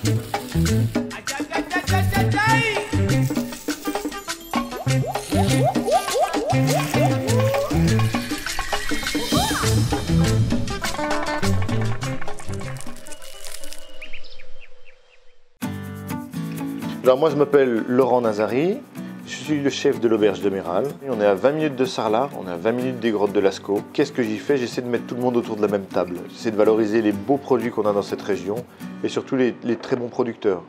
Alors moi je m'appelle Laurent Nazari, je suis le chef de l'auberge de Méral. On est à 20 minutes de Sarlat, on est à 20 minutes des grottes de Lascaux. Qu'est-ce que j'y fais? J'essaie de mettre tout le monde autour de la même table. J'essaie de valoriser les beaux produits qu'on a dans cette région et surtout les très bons producteurs.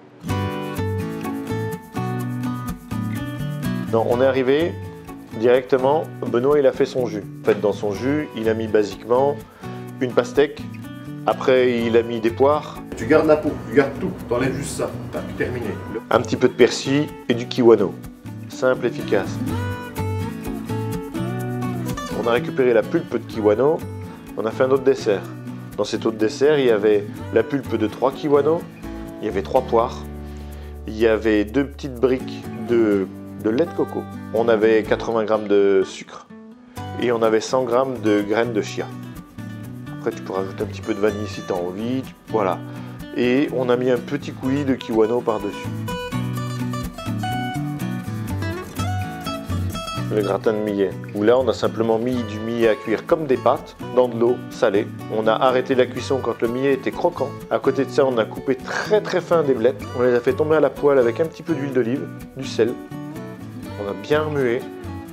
Non, on est arrivé directement, Benoît il a fait son jus. En fait dans son jus, il a mis basiquement une pastèque, après il a mis des poires. Tu gardes la peau, tu gardes tout, tu enlèves juste ça, t'as terminé. Un petit peu de persil et du kiwano. Simple, efficace. On a récupéré la pulpe de kiwano, on a fait un autre dessert. Dans cet autre dessert, il y avait la pulpe de 3 kiwano, il y avait 3 poires, il y avait 2 petites briques de lait de coco. On avait 80 g de sucre et on avait 100 g de graines de chia. Après, tu peux rajouter un petit peu de vanille si tu as envie, voilà. Et on a mis un petit coulis de kiwano par-dessus. Le gratin de millet, où là on a simplement mis du millet à cuire comme des pâtes dans de l'eau salée. On a arrêté la cuisson quand le millet était croquant. À côté de ça, on a coupé très fin des blettes. On les a fait tomber à la poêle avec un petit peu d'huile d'olive, du sel. On a bien remué.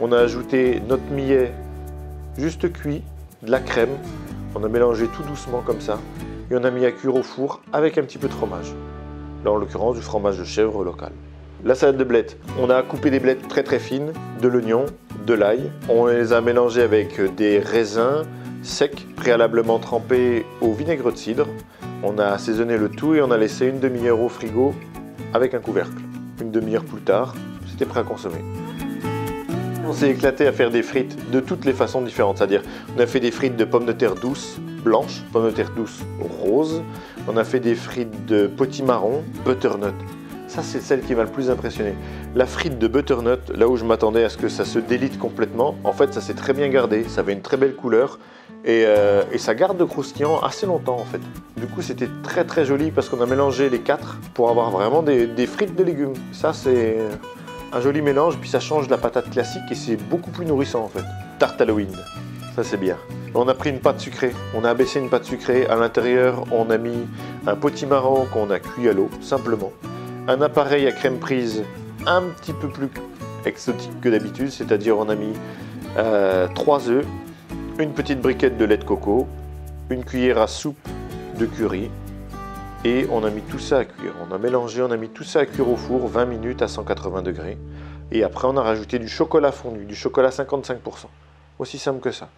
On a ajouté notre millet juste cuit, de la crème. On a mélangé tout doucement comme ça. Et on a mis à cuire au four avec un petit peu de fromage. Là en l'occurrence du fromage de chèvre local. La salade de blettes, on a coupé des blettes très fines, de l'oignon, de l'ail. On les a mélangées avec des raisins secs, préalablement trempés au vinaigre de cidre. On a assaisonné le tout et on a laissé une demi-heure au frigo avec un couvercle. Une demi-heure plus tard, c'était prêt à consommer. On s'est éclaté à faire des frites de toutes les façons différentes, c'est-à-dire on a fait des frites de pommes de terre douces, blanches, pommes de terre douces roses. On a fait des frites de potimarron, butternut. Ça, c'est celle qui m'a le plus impressionné. La frite de butternut, là où je m'attendais à ce que ça se délite complètement, en fait, ça s'est très bien gardé. Ça avait une très belle couleur et ça garde le croustillant assez longtemps, en fait. Du coup, c'était très joli parce qu'on a mélangé les 4 pour avoir vraiment des frites de légumes. Ça, c'est un joli mélange, puis ça change de la patate classique et c'est beaucoup plus nourrissant, en fait. Tarte Halloween, ça c'est bien. On a pris une pâte sucrée, on a abaissé une pâte sucrée. À l'intérieur, on a mis un potimarron qu'on a cuit à l'eau, simplement. Un appareil à crème prise un petit peu plus exotique que d'habitude, c'est-à-dire on a mis 3 œufs, une petite briquette de lait de coco, une cuillère à soupe de curry et on a mis tout ça à cuire. On a mélangé, on a mis tout ça à cuire au four 20 minutes à 180 degrés et après on a rajouté du chocolat fondu, du chocolat 55%. Aussi simple que ça.